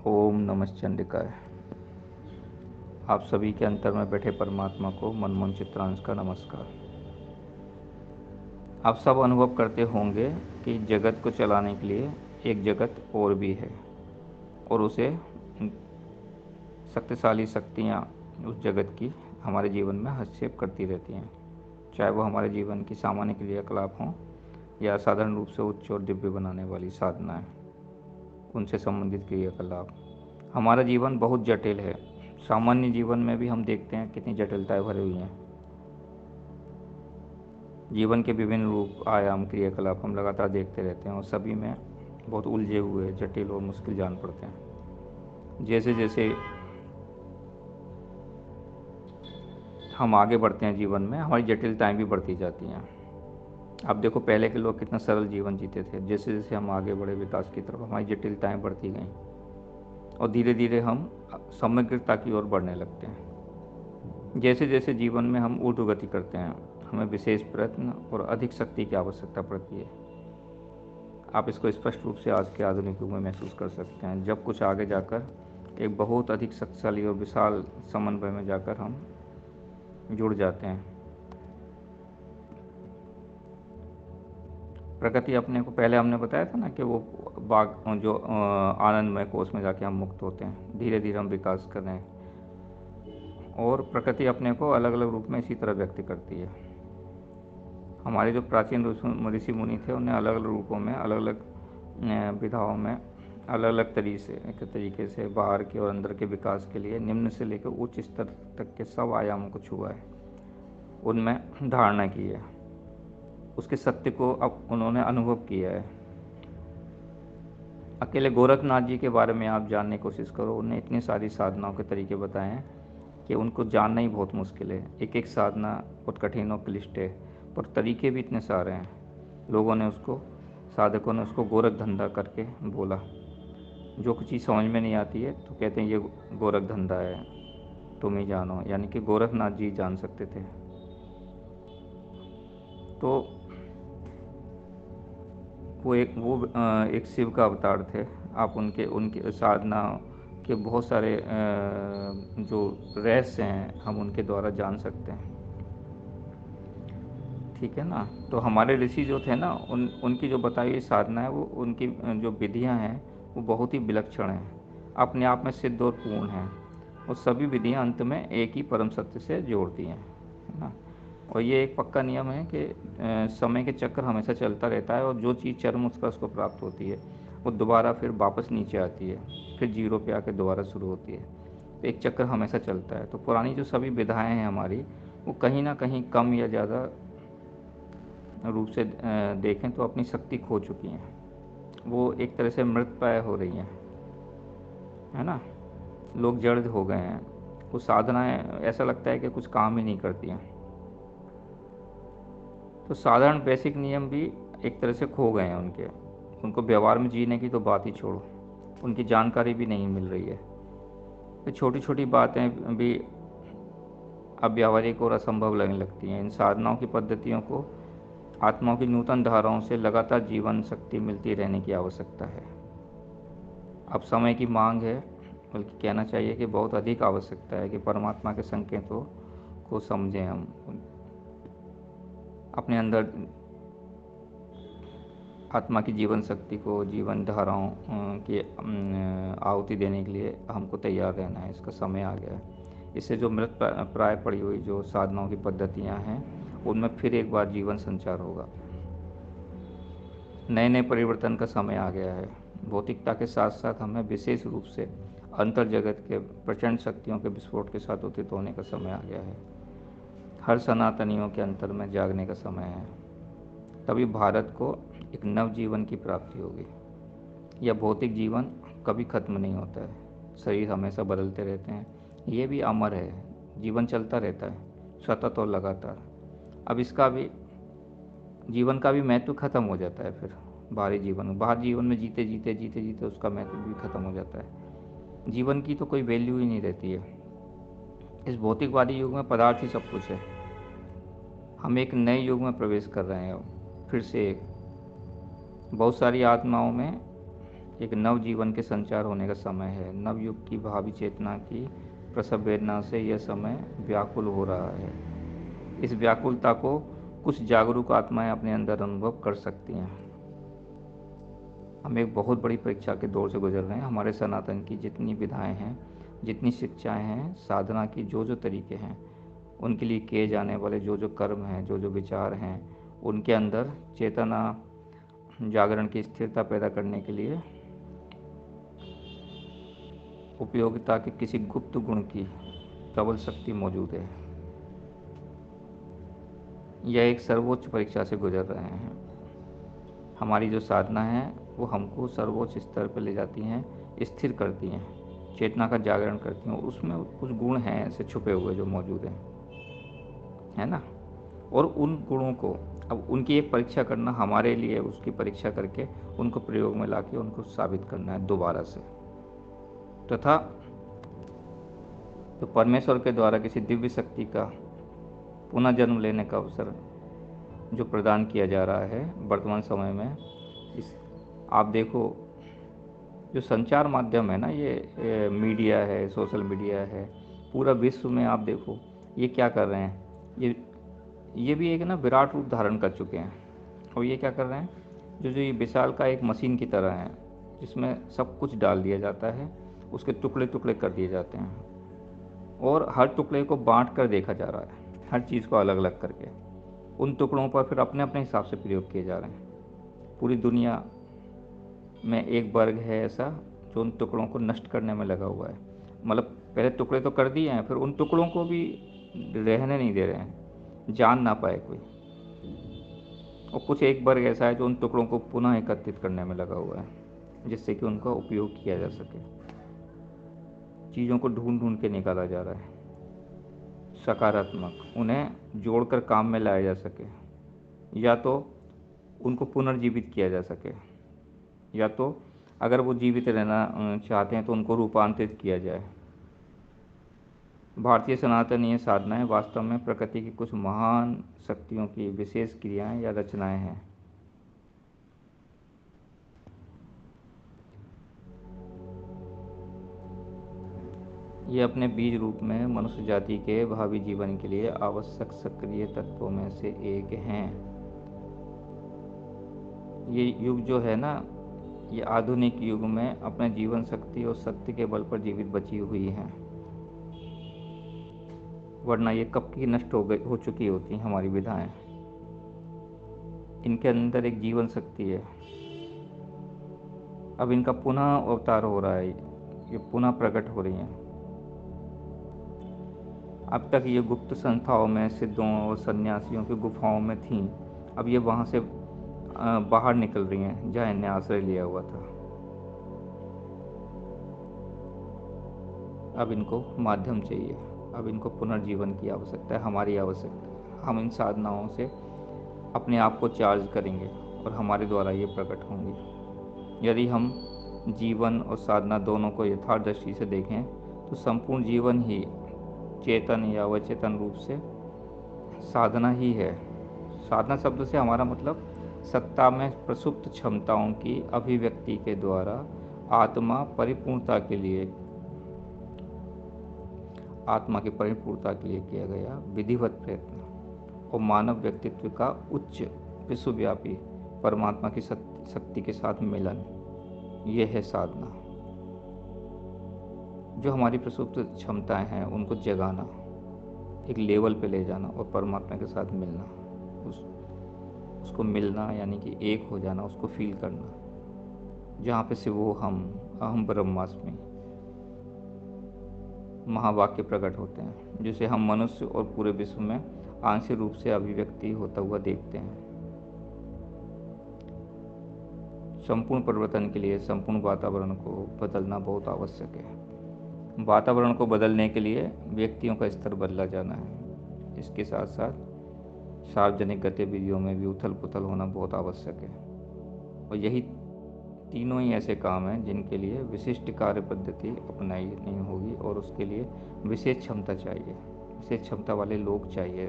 ओम नमः चंडिकाय। आप सभी के अंतर में बैठे परमात्मा को मनमोहन चित्रांश का नमस्कार। आप सब अनुभव करते होंगे कि जगत को चलाने के लिए एक जगत और भी है और उसे शक्तिशाली शक्तियाँ उस जगत की हमारे जीवन में हस्तक्षेप करती रहती हैं, चाहे वो हमारे जीवन की सामान्य क्रियाकलाप हों या साधारण रूप से उच्च और दिव्य बनाने वाली साधनाएं, उनसे संबंधित क्रियाकलाप। हमारा जीवन बहुत जटिल है। सामान्य जीवन में भी हम देखते हैं कितनी जटिलताएं भरी हुई हैं। जीवन के विभिन्न रूप, आयाम, क्रियाकलाप हम लगातार देखते रहते हैं और सभी में बहुत उलझे हुए, जटिल और मुश्किल जान पड़ते हैं। जैसे जैसे हम आगे बढ़ते हैं जीवन में, हमारी जटिलताएं भी बढ़ती जाती हैं। अब देखो, पहले के लोग कितना सरल जीवन जीते थे। जैसे जैसे हम आगे बढ़े विकास की तरफ, हमारी जटिलताएं बढ़ती गईं और धीरे धीरे हम समग्रता की ओर बढ़ने लगते हैं। जैसे जैसे जीवन में हम ऊर्ध्वगति करते हैं, हमें विशेष प्रयत्न और अधिक शक्ति की आवश्यकता पड़ती है। आप इसको स्पष्ट रूप से आज के आधुनिक युग में महसूस कर सकते हैं, जब कुछ आगे जाकर एक बहुत अधिक शक्तिशाली और विशाल समन्वय में जाकर हम जुड़ जाते हैं। प्रकृति अपने को, पहले हमने बताया था ना कि वो बाग जो आनंदमय कोष में जाके हम मुक्त होते हैं, धीरे धीरे हम विकास कर रहे हैं। और प्रकृति अपने को अलग अलग रूप में इसी तरह व्यक्त करती है। हमारे जो प्राचीन ऋषि मुनि थे, उन्हें अलग अलग रूपों में, अलग अलग विधाओं में, अलग अलग तरीके से बाहर के और अंदर के विकास के लिए निम्न से लेकर उच्च स्तर तक के सब आयामों को छुआ है, उनमें धारणा की है, उसके सत्य को अब उन्होंने अनुभव किया है। अकेले गोरखनाथ जी के बारे में आप जानने की कोशिश करो, उन्हें इतनी सारी साधनाओं के तरीके बताए हैं कि उनको जानना ही बहुत मुश्किल है। एक एक साधना बहुत कठिन और क्लिष्ट है, पर तरीके भी इतने सारे हैं। लोगों ने उसको, साधकों ने उसको गोरख धंधा करके बोला। जो कुछ चीज़ समझ में नहीं आती है तो कहते हैं ये गोरख धंधा है, तुम ही जानो। यानी कि गोरखनाथ जी जान सकते थे। तो एक शिव का अवतार थे। आप उनके उनके साधना के बहुत सारे जो रहस्य हैं, हम उनके द्वारा जान सकते हैं। ठीक है ना। तो हमारे ऋषि जो थे ना, उनकी जो बताई हुई साधना है, वो उनकी जो विधियां हैं वो बहुत ही विलक्षण हैं, अपने आप में सिद्ध और पूर्ण हैं। और सभी विधियां अंत में एक ही परम सत्य से जोड़ती हैं, है ना। और ये एक पक्का नियम है कि समय के चक्र हमेशा चलता रहता है और जो चीज़ चरम उत्कर्ष को प्राप्त होती है वो दोबारा फिर वापस नीचे आती है, फिर जीरो पे आके दोबारा शुरू होती है। तो एक चक्र हमेशा चलता है। तो पुरानी जो सभी विधाएं हैं हमारी, वो कहीं ना कहीं कम या ज़्यादा रूप से देखें तो अपनी शक्ति खो चुकी हैं। वो एक तरह से मृतप्राय हो रही हैं, है ना। लोग जड़ हो गए हैं। वो साधनाएं ऐसा लगता है कि कुछ काम ही नहीं करती हैं। तो साधारण बेसिक नियम भी एक तरह से खो गए हैं उनके। उनको व्यवहार में जीने की तो बात ही छोड़ो, उनकी जानकारी भी नहीं मिल रही है। तो छोटी छोटी बातें भी अब व्यावहारिक और असंभव लगने लगती हैं। इन साधनाओं की पद्धतियों को आत्माओं की नूतन धाराओं से लगातार जीवन शक्ति मिलती रहने की आवश्यकता है। अब समय की मांग है, बल्कि कहना चाहिए कि बहुत अधिक आवश्यकता है कि परमात्मा के संकेतों को समझें। हम अपने अंदर आत्मा की जीवन शक्ति को, जीवन धाराओं की आहुति देने के लिए हमको तैयार रहना है। इसका समय आ गया है। इससे जो मृत प्राय पड़ी हुई जो साधनाओं की पद्धतियां हैं, उनमें फिर एक बार जीवन संचार होगा। नए नए परिवर्तन का समय आ गया है। भौतिकता के साथ साथ हमें विशेष रूप से अंतर जगत के प्रचंड शक्तियों के विस्फोट के साथ उदित होने का समय आ गया है। हर सनातनियों के अंतर में जागने का समय है। तभी भारत को एक नव जीवन की प्राप्ति होगी। यह भौतिक जीवन कभी खत्म नहीं होता है। शरीर हमेशा बदलते रहते हैं, ये भी अमर है। जीवन चलता रहता है, सतत और लगातार। अब इसका भी, जीवन का भी महत्व खत्म हो जाता है फिर बाहर जीवन में जीते जीते जीते जीते उसका महत्व भी खत्म हो जाता है। जीवन की तो कोई वैल्यू ही नहीं रहती है। इस भौतिकवादी युग में पदार्थ ही सब कुछ है। हम एक नए युग में प्रवेश कर रहे हैं। फिर से बहुत सारी आत्माओं में एक नव जीवन के संचार होने का समय है। नव युग की भावी चेतना की प्रसव वेदना से यह समय व्याकुल हो रहा है। इस व्याकुलता को कुछ जागरूक आत्माएं अपने अंदर अनुभव कर सकती हैं। हम एक बहुत बड़ी परीक्षा के दौर से गुजर रहे हैं। हमारे सनातन की जितनी विधाएं हैं, जितनी शिक्षाएं हैं, साधना की जो तरीके हैं, उनके लिए किए जाने वाले जो कर्म हैं, जो विचार हैं, उनके अंदर चेतना जागरण की स्थिरता पैदा करने के लिए उपयोगिता के किसी गुप्त गुण की प्रबल शक्ति मौजूद है। यह एक सर्वोच्च परीक्षा से गुजर रहे हैं। हमारी जो साधना है वो हमको सर्वोच्च स्तर पर ले जाती हैं, स्थिर करती हैं, चेतना का जागरण करती हैं। उसमें कुछ गुण हैं ऐसे छुपे हुए जो मौजूद हैं, है ना। और उन गुणों को अब उनकी एक परीक्षा करना हमारे लिए, उसकी परीक्षा करके उनको प्रयोग में लाके उनको साबित करना है दोबारा से, तथा तो परमेश्वर के द्वारा किसी दिव्य शक्ति का पुनः जन्म लेने का अवसर जो प्रदान किया जा रहा है वर्तमान समय में। इस आप देखो, जो संचार माध्यम है ना, ये मीडिया है, सोशल मीडिया है, पूरा विश्व में आप देखो ये क्या कर रहे हैं। ये भी एक ना विराट रूप धारण कर चुके हैं। और ये क्या कर रहे हैं, जो ये विशाल का एक मशीन की तरह है, जिसमें सब कुछ डाल दिया जाता है, उसके टुकड़े टुकड़े कर दिए जाते हैं, और हर टुकड़े को बांट कर देखा जा रहा है, हर चीज़ को अलग अलग करके उन टुकड़ों पर फिर अपने अपने हिसाब से प्रयोग किए जा रहे हैं। पूरी दुनिया में एक वर्ग है ऐसा जो उन टुकड़ों को नष्ट करने में लगा हुआ है। मतलब पहले टुकड़े तो कर दिए हैं, फिर उन टुकड़ों को भी रहने नहीं दे रहे हैं, जान ना पाए कोई। और कुछ एक वर्ग ऐसा है जो उन टुकड़ों को पुनः एकत्रित करने में लगा हुआ है, जिससे कि उनका उपयोग किया जा सके। चीज़ों को ढूंढ ढूंढ के निकाला जा रहा है, सकारात्मक, उन्हें जोड़कर काम में लाया जा सके, या तो उनको पुनर्जीवित किया जा सके, या तो अगर वो जीवित रहना चाहते हैं तो उनको रूपांतरित किया जाए। भारतीय सनातनीय साधनाएं वास्तव में प्रकृति की कुछ महान शक्तियों की विशेष क्रियाएं या रचनाएं हैं। ये अपने बीज रूप में मनुष्य जाति के भावी जीवन के लिए आवश्यक सक्रिय तत्वों में से एक हैं। ये युग जो है ना, ये आधुनिक युग में अपने जीवन शक्ति और सत्य के बल पर जीवित बची हुई हैं, वरना ये कब की नष्ट हो चुकी होती हमारी विधाएं। इनके अंदर एक जीवन शक्ति है, अब इनका पुनः अवतार हो रहा है, ये पुनः प्रकट हो रही हैं। अब तक ये गुप्त संस्थाओं में सिद्धों और सन्यासियों की गुफाओं में थीं, अब ये वहाँ से बाहर निकल रही हैं जहाँ इन्हें आश्रय लिया हुआ था। अब इनको माध्यम चाहिए, अब इनको पुनर्जीवन की आवश्यकता है, हमारी आवश्यकता है। हम इन साधनाओं से अपने आप को चार्ज करेंगे और हमारे द्वारा ये प्रकट होंगी। यदि हम जीवन और साधना दोनों को यथार्थ दृष्टि से देखें तो संपूर्ण जीवन ही चेतन या अवचेतन रूप से साधना ही है। साधना शब्द से हमारा मतलब सत्ता में प्रसुप्त क्षमताओं की अभिव्यक्ति के द्वारा आत्मा की परिपूर्णता के लिए किया गया विधिवत प्रयत्न और मानव व्यक्तित्व का उच्च विश्वव्यापी परमात्मा की शक्ति के साथ मिलन, ये है साधना। जो हमारी प्रसुप्त क्षमताएं हैं उनको जगाना, एक लेवल पे ले जाना और परमात्मा के साथ मिलना, उसको मिलना यानी कि एक हो जाना, उसको फील करना, जहाँ पे शिवो हम अहम ब्रह्मास्मि महावाक्य प्रकट होते हैं, जिसे हम मनुष्य और पूरे विश्व में आंशिक रूप से अभिव्यक्ति होता हुआ देखते हैं। संपूर्ण परिवर्तन के लिए संपूर्ण वातावरण को बदलना बहुत आवश्यक है। वातावरण को बदलने के लिए व्यक्तियों का स्तर बदला जाना है। इसके साथ साथ सार्वजनिक गतिविधियों में भी उथल पुथल होना बहुत आवश्यक है। और यही तीनों ही ऐसे काम हैं जिनके लिए विशिष्ट कार्य पद्धति अपनाई नहीं होगी, और उसके लिए विशेष क्षमता चाहिए, विशेष क्षमता वाले लोग चाहिए,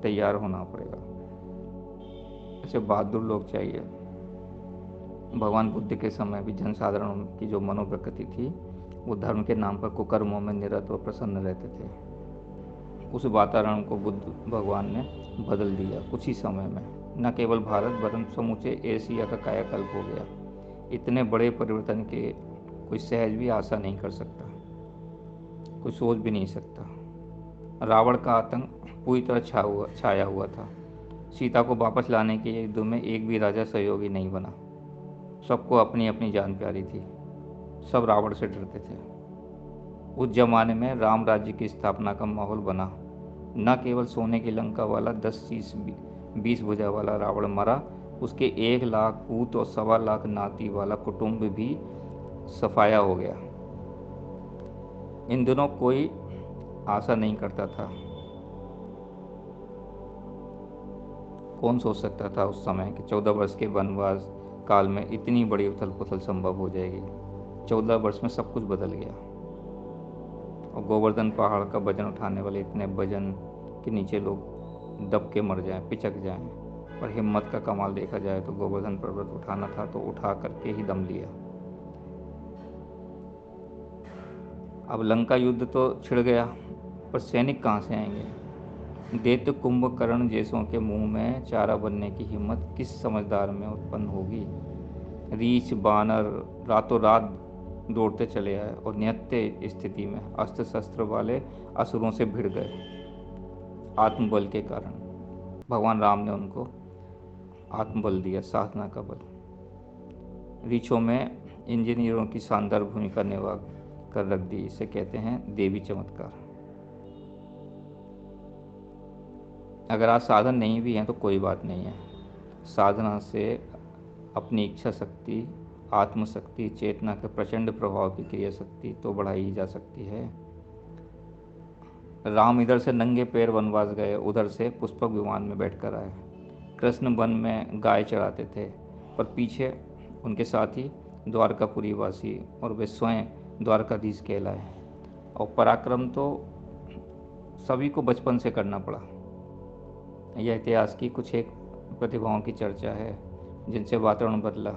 तैयार होना पड़ेगा, ऐसे बहादुर लोग चाहिए भगवान बुद्ध के समय भी जनसाधारण की जो मनोप्रकृति थी वो धर्म के नाम पर कुकर्मों में निरत और प्रसन्न रहते थे। उस वातावरण को बुद्ध भगवान ने बदल दिया कुछ ही समय में। न केवल भारत वरन समूचे एशिया का कायाकल्प हो गया। इतने बड़े परिवर्तन के कोई सहज भी आशा नहीं कर सकता, कोई सोच भी नहीं सकता। रावण का आतंक पूरी तरह छाया हुआ था। सीता को वापस लाने के युद्ध में एक भी राजा सहयोगी नहीं बना। सबको अपनी अपनी जान प्यारी थी। सब रावण से डरते थे। उस जमाने में राम राज्य की स्थापना का माहौल बना। न केवल सोने की लंका वाला 10-20 भुजा वाला रावण मरा, उसके 1 लाख पूत और 1.25 लाख नाती वाला कुटुंब भी सफाया हो गया। इन दिनों कोई आशा नहीं करता था। कौन सोच सकता था उस समय कि 14 वर्ष के वनवास काल में इतनी बड़ी उथल पुथल संभव हो जाएगी। 14 वर्ष में सब कुछ बदल गया। और गोवर्धन पहाड़ का वजन उठाने वाले इतने वजन के नीचे लोग दब के मर जाएं, पिचक जाएं। पर हिम्मत का कमाल देखा जाए तो गोवर्धन पर्वत उठाना था तो उठा करके ही दम लिया। अब लंका युद्ध तो छिड़ गया, पर सैनिक कहाँ से आएंगे? दैत्य कुंभकर्ण जैसों के मुंह में चारा बनने की हिम्मत किस समझदार में उत्पन्न होगी? रीछ बानर रातों रात दौड़ते चले आए और निहत्थे स्थिति में अस्त्र शस्त्र वाले असुरों से भिड़ गए। आत्मबल के कारण भगवान राम ने उनको आत्मबल दिया, साधना का बल। रीछों में इंजीनियरों की शानदार भूमिका निभा कर रख दी। इसे कहते हैं देवी चमत्कार। अगर आज साधन नहीं भी हैं तो कोई बात नहीं है। साधना से अपनी इच्छा शक्ति, आत्मशक्ति, चेतना के प्रचंड प्रभाव की क्रिया शक्ति तो बढ़ाई जा सकती है। राम इधर से नंगे पैर वनवास गए, उधर से पुष्पक विमान में बैठकर आए। कृष्ण वन में गाय चराते थे, पर पीछे उनके साथी द्वारकापुरी वासी और वे स्वयं द्वारकाधीश कहलाए। और पराक्रम तो सभी को बचपन से करना पड़ा। यह इतिहास की कुछ एक प्रतिभाओं की चर्चा है जिनसे वातावरण बदला।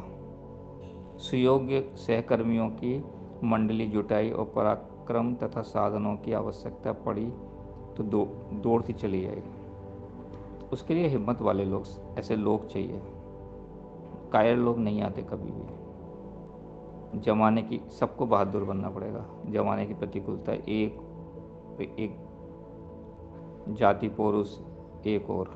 सुयोग्य सहकर्मियों की मंडली जुटाई और पराक्रम तथा साधनों की आवश्यकता पड़ी तो दौड़ती चली जाएगी। उसके लिए हिम्मत वाले लोग, ऐसे लोग चाहिए। कायर लोग नहीं आते कभी भी। जमाने की सबको बहादुर बनना पड़ेगा। जमाने की प्रतिकूलता एक जाति पुरुष एक और,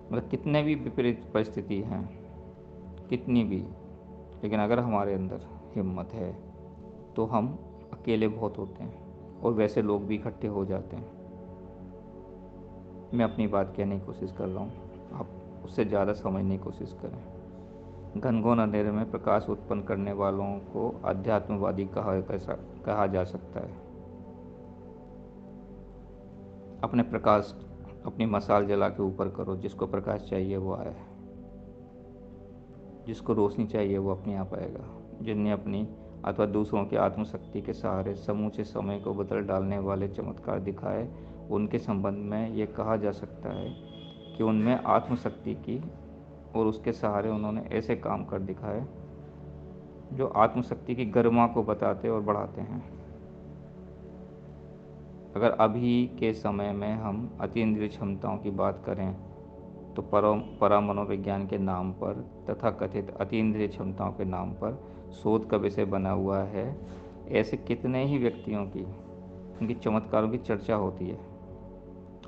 मतलब कितने भी विपरीत परिस्थिति हैं, कितनी भी, लेकिन अगर हमारे अंदर हिम्मत है तो हम अकेले बहुत होते हैं और वैसे लोग भी इकट्ठे हो जाते हैं। मैं अपनी बात कहने की कोशिश कर रहा हूँ, आप उससे ज़्यादा समझने की कोशिश करें। घनघोर अंधेरे में प्रकाश उत्पन्न करने वालों को अध्यात्मवादी कहा जा सकता है। अपने प्रकाश, अपनी मशाल जला के ऊपर करो। जिसको प्रकाश चाहिए वो आए, जिसको रोशनी चाहिए वो अपने आप आएगा। जिनने अपनी अथवा दूसरों की आत्मशक्ति के सहारे समूचे समय को बदल डालने वाले चमत्कार दिखाए, उनके संबंध में ये कहा जा सकता है कि उनमें आत्मशक्ति की और उसके सहारे उन्होंने ऐसे काम कर दिखाए जो आत्मशक्ति की गरिमा को बताते और बढ़ाते हैं। अगर अभी के समय में हम अतीन्द्रिय क्षमताओं की बात करें तो परामनोविज्ञान के नाम पर तथा कथित अतीन्द्रिय क्षमताओं के नाम पर शोध का विषय बना हुआ है। ऐसे कितने ही व्यक्तियों की, उनकी चमत्कारों की चर्चा होती है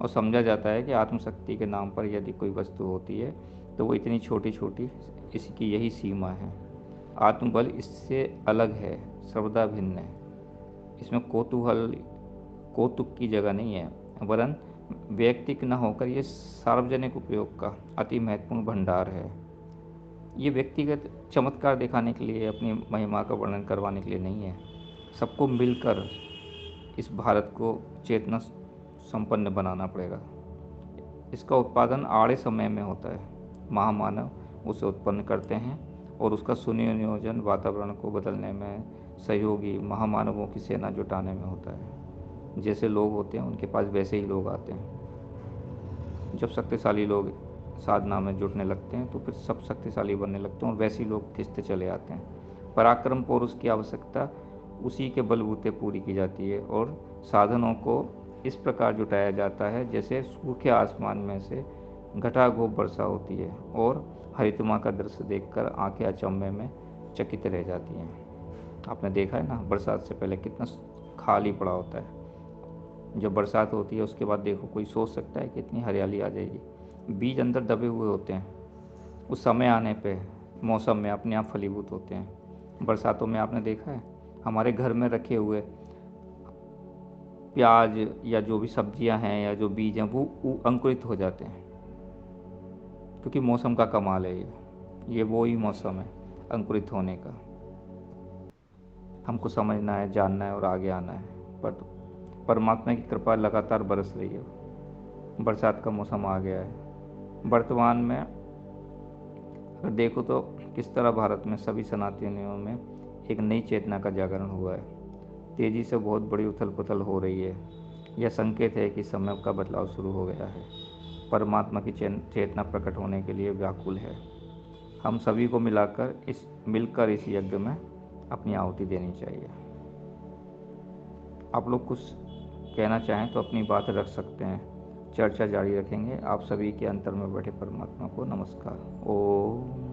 और समझा जाता है कि आत्मशक्ति के नाम पर यदि कोई वस्तु होती है तो वो इतनी छोटी छोटी, इसकी यही सीमा है। आत्मबल इससे अलग है, सर्वदा भिन्न है। इसमें कौतुक की जगह नहीं है, वरन व्यक्तिक न होकर ये सार्वजनिक उपयोग का अति महत्वपूर्ण भंडार है। ये व्यक्तिगत चमत्कार दिखाने के लिए, अपनी महिमा का वर्णन करवाने के लिए नहीं है। सबको मिलकर इस भारत को चेतना संपन्न बनाना पड़ेगा। इसका उत्पादन आड़े समय में होता है। महामानव उसे उत्पन्न करते हैं और उसका सुनियोजन वातावरण को बदलने में सहयोगी महामानवों की सेना जुटाने में होता है। जैसे लोग होते हैं उनके पास वैसे ही लोग आते हैं। जब शक्तिशाली लोग साधना में जुटने लगते हैं तो फिर सब शक्तिशाली बनने लगते हैं और वैसे ही लोग खिंचते चले आते हैं। पराक्रम पुरुष की आवश्यकता उसी के बलबूते पूरी की जाती है और साधनों को इस प्रकार जुटाया जाता है जैसे सूखे आसमान में से घटाघोप वर्षा होती है और हरितमा का दृश्य देखकर आंखें अचंभे में चकित रह जाती हैं। आपने देखा है ना, बरसात से पहले कितना खाली पड़ा होता है। जब बरसात होती है उसके बाद देखो, कोई सोच सकता है कि इतनी हरियाली आ जाएगी। बीज अंदर दबे हुए होते हैं, उस समय आने पे मौसम में अपने आप फलीभूत होते हैं। बरसातों में आपने देखा है हमारे घर में रखे हुए प्याज या जो भी सब्जियां हैं या जो बीज हैं वो अंकुरित हो जाते हैं, क्योंकि मौसम का कमाल है ये वो ही मौसम है अंकुरित होने का। हमको समझना है, जानना है और आगे आना है। पर परमात्मा की कृपा लगातार बरस रही है। बरसात का मौसम आ गया है वर्तमान में। अगर देखो तो किस तरह भारत में सभी सनातनियों में एक नई चेतना का जागरण हुआ है। तेजी से बहुत बड़ी उथल पुथल हो रही है। यह संकेत है कि समय का बदलाव शुरू हो गया है। परमात्मा की चेतना प्रकट होने के लिए व्याकुल है। हम सभी को मिलकर इस यज्ञ में अपनी आहुति देनी चाहिए। आप लोग कुछ कहना चाहें तो अपनी बात रख सकते हैं। चर्चा जारी रखेंगे। आप सभी के अंतर में बैठे परमात्मा को नमस्कार। ओम।